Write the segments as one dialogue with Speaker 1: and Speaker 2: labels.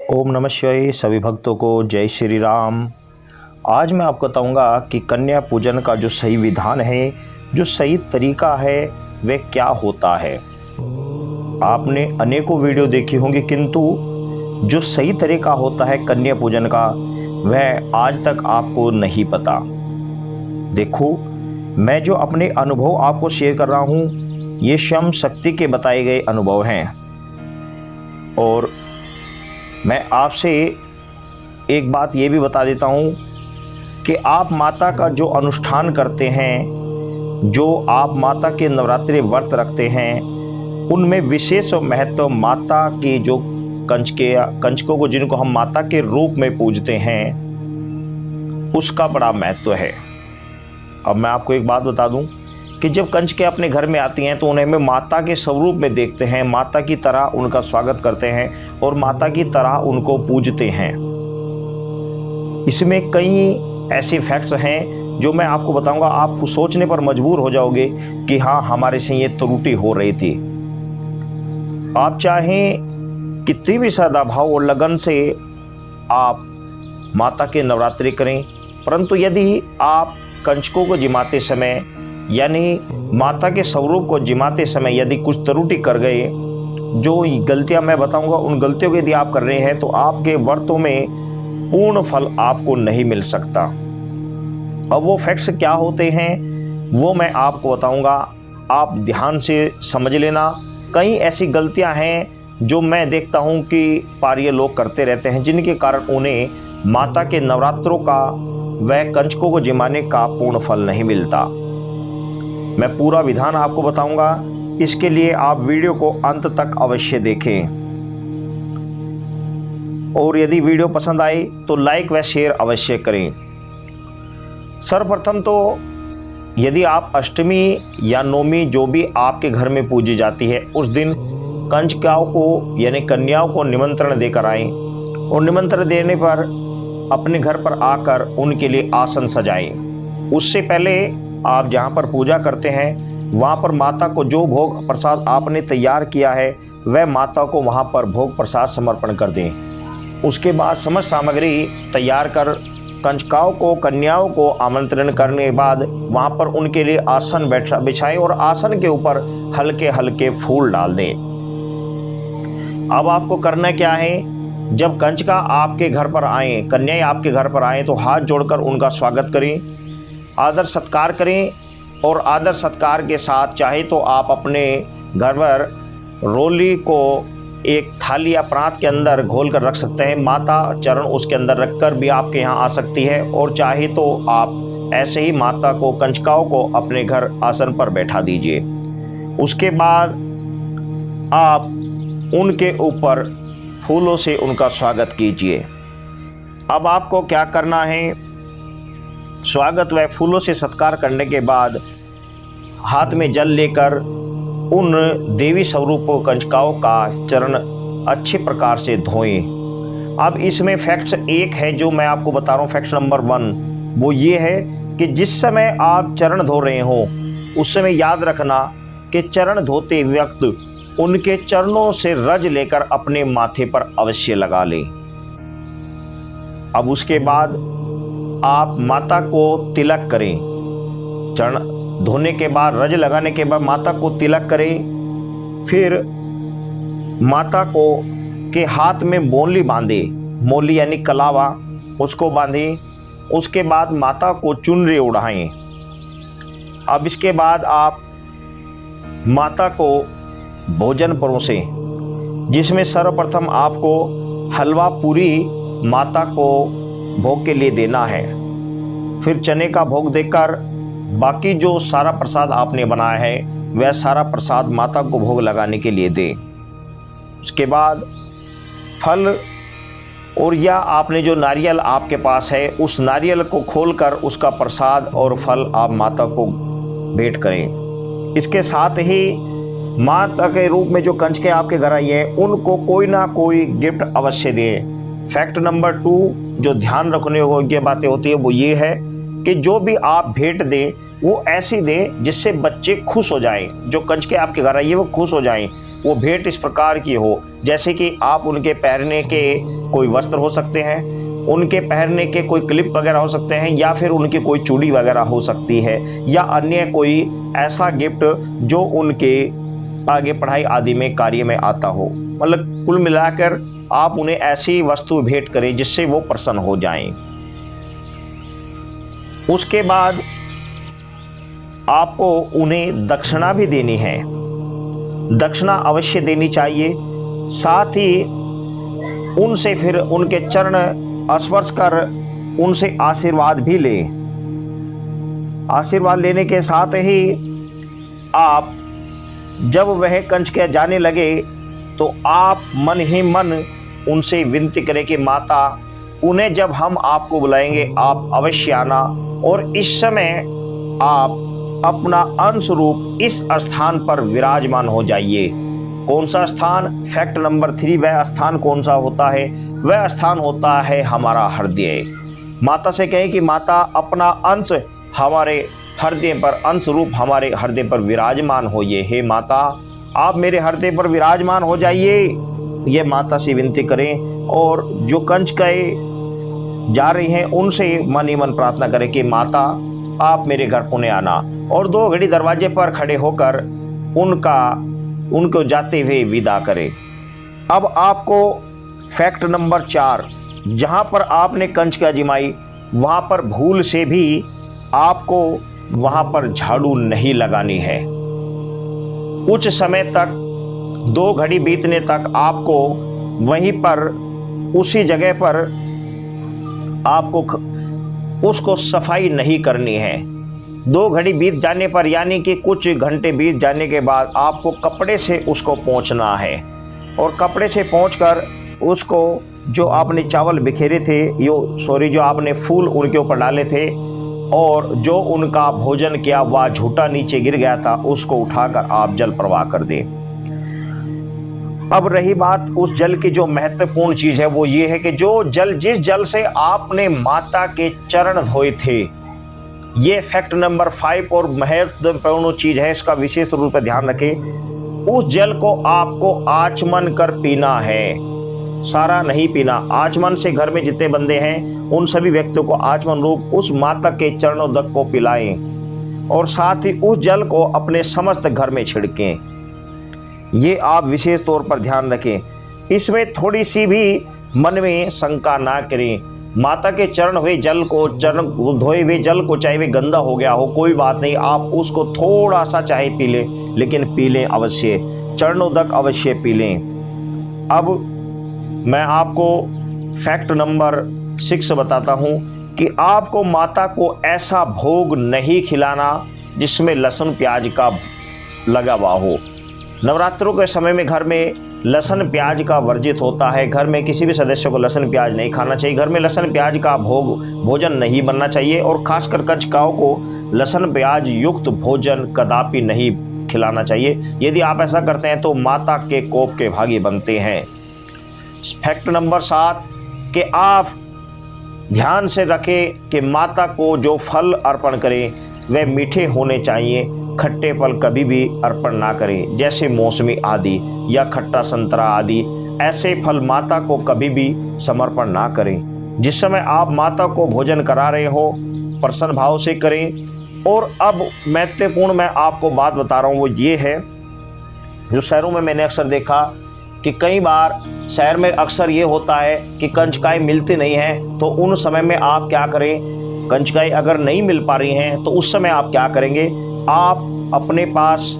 Speaker 1: ओम नमः शिवाय। सभी भक्तों को जय श्री राम। आज मैं आपको बताऊंगा कि कन्या पूजन का जो सही विधान है, जो सही तरीका है, वह क्या होता है। आपने अनेकों वीडियो देखी होंगी, किंतु जो सही तरीका होता है कन्या पूजन का, वह आज तक आपको नहीं पता। देखो, मैं जो अपने अनुभव आपको शेयर कर रहा हूँ, ये स्वयं शक्ति के बताए गए अनुभव हैं। और मैं आपसे एक बात ये भी बता देता हूँ कि आप माता का जो अनुष्ठान करते हैं, जो आप माता के नवरात्रि व्रत रखते हैं, उनमें विशेष महत्व माता की जो कंचकों को, जिनको हम माता के रूप में पूजते हैं, उसका बड़ा महत्व है। अब मैं आपको एक बात बता दूं कि जब कंचके अपने घर में आती हैं तो उन्हें में माता के स्वरूप में देखते हैं, माता की तरह उनका स्वागत करते हैं और माता की तरह उनको पूजते हैं। इसमें कई ऐसे फैक्ट्स हैं जो मैं आपको बताऊंगा, आप सोचने पर मजबूर हो जाओगे कि हाँ, हमारे से ये त्रुटि हो रही थी। आप चाहें कितनी भी श्रद्धा भाव और लगन से आप माता के नवरात्रि करें, परंतु यदि आप कंचकों को जिमाते समय, यानी माता के स्वरूप को जिमाते समय यदि कुछ त्रुटि कर गए, जो गलतियां मैं बताऊंगा, उन गलतियों को यदि आप कर रहे हैं तो आपके व्रतों में पूर्ण फल आपको नहीं मिल सकता। अब वो फैक्ट्स क्या होते हैं वो मैं आपको बताऊंगा, आप ध्यान से समझ लेना। कई ऐसी गलतियां हैं जो मैं देखता हूं कि पारिय लोग करते रहते हैं, जिनके कारण उन्हें माता के नवरात्रों का व कंचकों को जिमाने का पूर्ण फल नहीं मिलता। मैं पूरा विधान आपको बताऊंगा, इसके लिए आप वीडियो को अंत तक अवश्य देखें। और यदि वीडियो पसंद आए तो लाइक व शेयर अवश्य करें। सर्वप्रथम तो यदि आप अष्टमी या नवमी जो भी आपके घर में पूजी जाती है, उस दिन कंचकाओं को यानी कन्याओं को निमंत्रण देकर आएं और निमंत्रण देने पर अपने घर पर आकर उनके लिए आसन सजाएं। उससे पहले आप जहाँ पर पूजा करते हैं वहाँ पर माता को जो भोग प्रसाद आपने तैयार किया है, वह माता को वहाँ पर भोग प्रसाद समर्पण कर दें। उसके बाद समस्त सामग्री तैयार कर कंचकाओं को, कन्याओं को आमंत्रण करने के बाद वहाँ पर उनके लिए आसन बिछाएं और आसन के ऊपर हल्के हल्के फूल डाल दें। अब आपको करना क्या है, जब कंचका आपके घर पर आए, कन्याएं आपके घर पर आए, तो हाथ जोड़कर उनका स्वागत करें, आदर सत्कार करें। और आदर सत्कार के साथ चाहे तो आप अपने घर पर रोली को एक थाली या प्रांत के अंदर घोल कर रख सकते हैं। माता चरण उसके अंदर रखकर भी आपके यहाँ आ सकती है, और चाहे तो आप ऐसे ही माता को, कंचकाओं को अपने घर आसन पर बैठा दीजिए। उसके बाद आप उनके ऊपर फूलों से उनका स्वागत कीजिए। अब आपको क्या करना है, स्वागत व फूलों से सत्कार करने के बाद हाथ में जल लेकर उन देवी स्वरूप कंचकाओं का चरण अच्छे प्रकार से धोएं। अब इसमें फैक्ट्स एक है जो मैं आपको बता रहा हूँ, फैक्ट नंबर 1 वो ये है कि जिस समय आप चरण धो रहे हो उस समय याद रखना कि चरण धोते वक्त उनके चरणों से रज लेकर अपने माथे पर अवश्य लगा लें। अब उसके बाद आप माता को तिलक करें। चरण धोने के बाद, रज लगाने के बाद माता को तिलक करें। फिर माता को के हाथ में मोली बांधे, मोली यानी कलावा, उसको बांधे। उसके बाद माता को चुनरी उड़ाएं। अब इसके बाद आप माता को भोजन परोसें, जिसमें सर्वप्रथम आपको हलवा पूरी माता को भोग के लिए देना है। फिर चने का भोग देकर बाकी जो सारा प्रसाद आपने बनाया है वह सारा प्रसाद माता को भोग लगाने के लिए दें। उसके बाद फल और या आपने जो नारियल आपके पास है, उस नारियल को खोलकर उसका प्रसाद और फल आप माता को भेंट करें। इसके साथ ही माता के रूप में जो कंचके आपके घर आई है, उनको कोई ना कोई गिफ्ट अवश्य दें। फैक्ट नंबर 2 जो ध्यान रखने योग्य बातें होती है वो ये है कि जो भी आप भेंट दें वो ऐसी दें जिससे बच्चे खुश हो जाएं। जो कंचके आपके घर आई है वो खुश हो जाएं। वो भेंट इस प्रकार की हो, जैसे कि आप उनके पहनने के कोई वस्त्र हो सकते हैं, उनके पहनने के कोई क्लिप वगैरह हो सकते हैं, या फिर उनकी कोई चूड़ी वगैरह हो सकती है, या अन्य कोई ऐसा गिफ्ट जो उनके आगे पढ़ाई आदि में कार्य में आता हो। मतलब कुल मिलाकर आप उन्हें ऐसी वस्तु भेंट करें जिससे वो प्रसन्न हो जाएं। उसके बाद आपको उन्हें दक्षिणा भी देनी है, दक्षिणा अवश्य देनी चाहिए। साथ ही उनसे फिर उनके चरण स्पर्श कर उनसे आशीर्वाद भी ले। आशीर्वाद लेने के साथ ही आप जब वह कंच के जाने लगे तो आप मन ही मन उनसे विनती करें कि माता, उन्हें जब हम आपको बुलाएंगे आप अवश्य आना, और इस समय आप अपना अंश रूप इस स्थान पर विराजमान हो जाइए। कौन सा स्थान? फैक्ट नंबर 3, वह स्थान कौन सा होता है? वह स्थान होता है हमारा हृदय। माता से कहें कि माता, अपना अंश हमारे हृदय पर, अंश रूप हमारे हृदय पर विराजमान होइए। हे माता, आप मेरे हृदय पर विराजमान हो जाइए। ये माता से विनती करें, और जो कंच के जा रही हैं उनसे मन ही मन प्रार्थना करें कि माता, आप मेरे घर पुणे आना, और 2 घड़ी दरवाजे पर खड़े होकर उनको जाते हुए विदा करें। अब आपको फैक्ट नंबर 4, जहाँ पर आपने कंचका जिमाई वहाँ पर भूल से भी आपको वहाँ पर झाड़ू नहीं लगानी है। कुछ समय तक, 2 घड़ी बीतने तक आपको वहीं पर, उसी जगह पर आपको उसको सफाई नहीं करनी है। 2 घड़ी बीत जाने पर, यानी कि कुछ घंटे बीत जाने के बाद आपको कपड़े से उसको पोंछना है, और कपड़े से पोंछकर उसको जो आपने चावल बिखेरे थे, जो आपने फूल उनके ऊपर डाले थे और जो उनका भोजन किया वह झूठा नीचे गिर गया था, उसको उठाकर आप जल प्रवाह कर दें। अब रही बात उस जल की, जो महत्वपूर्ण चीज है वो ये है कि जो जल, जिस जल से आपने माता के चरण धोए थे, ये फैक्ट नंबर 5 और महत्वपूर्ण चीज है, इसका विशेष रूप से ध्यान रखें। उस जल को आपको आचमन कर पीना है, सारा नहीं पीना। आचमन से घर में जितने बंदे हैं उन सभी व्यक्तियों को आचमन रूप उस माता के चरणोदक को पिलाएं, और साथ ही उस जल को अपने समस्त घर में छिड़कें। ये आप विशेष तौर पर ध्यान रखें। इसमें थोड़ी सी भी मन में शंका ना करें। माता के चरण हुए जल को, चरण धोए हुए जल को, चाहे वे गंदा हो गया हो, कोई बात नहीं, आप उसको थोड़ा सा चाहे पी लें, लेकिन पी लें अवश्य, चरणोदक अवश्य पी लें। अब मैं आपको फैक्ट नंबर 6 बताता हूं कि आपको माता को ऐसा भोग नहीं खिलाना जिसमें लहसुन प्याज का लगा हुआ हो। नवरात्रों के समय में घर में लहसुन प्याज का वर्जित होता है। घर में किसी भी सदस्य को लहसुन प्याज नहीं खाना चाहिए। घर में लहसुन प्याज का भोजन नहीं बनना चाहिए, और खासकर कंचकाओं को लहसुन प्याज युक्त भोजन कदापि नहीं खिलाना चाहिए। यदि आप ऐसा करते हैं तो माता के कोप के भागी बनते हैं। फैक्ट नंबर 7 कि आप ध्यान से रखें कि माता को जो फल अर्पण करें वे मीठे होने चाहिए। खट्टे फल कभी भी अर्पण ना करें, जैसे मौसमी आदि या खट्टा संतरा आदि, ऐसे फल माता को कभी भी समर्पण ना करें। जिस समय आप माता को भोजन करा रहे हो प्रसन्न भाव से करें। और अब महत्वपूर्ण मैं आपको बात बता रहा हूँ, वो ये है, जो शहरों में मैंने अक्सर देखा कि कई बार शहर में अक्सर ये होता है कि कंचकाएँ मिलती नहीं हैं, तो उन समय में आप क्या करें, कंचकाएँ अगर नहीं मिल पा रही हैं तो उस समय आप क्या करेंगे, आप अपने पास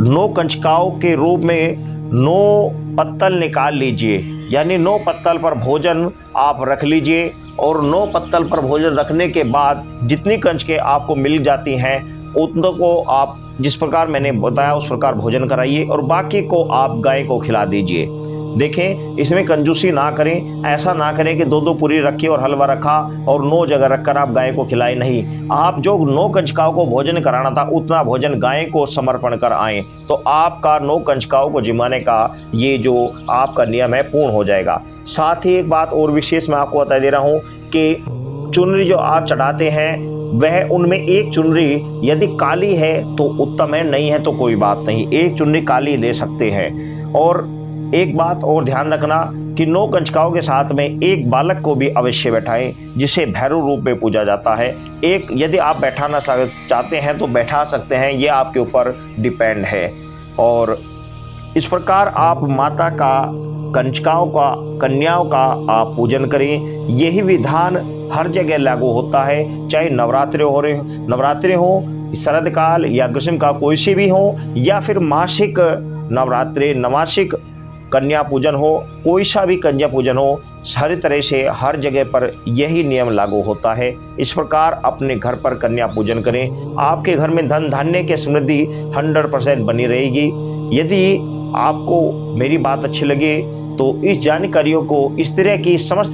Speaker 1: 9 कंचकाओं के रूप में 9 पत्तल निकाल लीजिए, यानी 9 पत्तल पर भोजन आप रख लीजिए, और 9 पत्तल पर भोजन रखने के बाद जितनी कंचके आपको मिल जाती हैं उतनों को आप जिस प्रकार मैंने बताया उस प्रकार भोजन कराइए, और बाकी को आप गाय को खिला दीजिए। देखें, इसमें कंजूसी ना करें। ऐसा ना करें कि 2-2 पूरी रखी और हलवा रखा और 9 जगह रखकर आप गाय को खिलाए। नहीं, आप जो 9 कंचकाओं को भोजन कराना था उतना भोजन गाय को समर्पण कर आए, तो आपका 9 कंचकाओं को जिमाने का ये जो आपका नियम है पूर्ण हो जाएगा। साथ ही एक बात और विशेष मैं आपको बता दे रहा हूँ कि चुनरी जो आप चढ़ाते हैं वह उनमें एक चुनरी यदि काली है तो उत्तम है, नहीं है तो कोई बात नहीं, एक चुनरी काली ले सकते हैं। और एक बात और ध्यान रखना कि 9 कंचकाओं के साथ में एक बालक को भी अवश्य बैठाएं, जिसे भैरव रूप में पूजा जाता है। एक यदि आप बैठाना चाहते हैं तो बैठा सकते हैं, ये आपके ऊपर डिपेंड है। और इस प्रकार आप माता का, कंचकाओं का, कन्याओं का आप पूजन करें। यही विधान हर जगह लागू होता है, चाहे नवरात्रि हो, शरद काल या ग्रीष्म का कोई सी भी हो, या फिर मासिक नवरात्रि, नवासिक कन्या पूजन हो, कोई सा भी कन्या पूजन हो, सारी तरह से हर जगह पर यही नियम लागू होता है। इस प्रकार अपने घर पर कन्या पूजन करें, आपके घर में धन धान्य की समृद्धि 100% बनी रहेगी। यदि आपको मेरी बात अच्छी लगे तो इस जानकारियों को, इस तरह की समस्त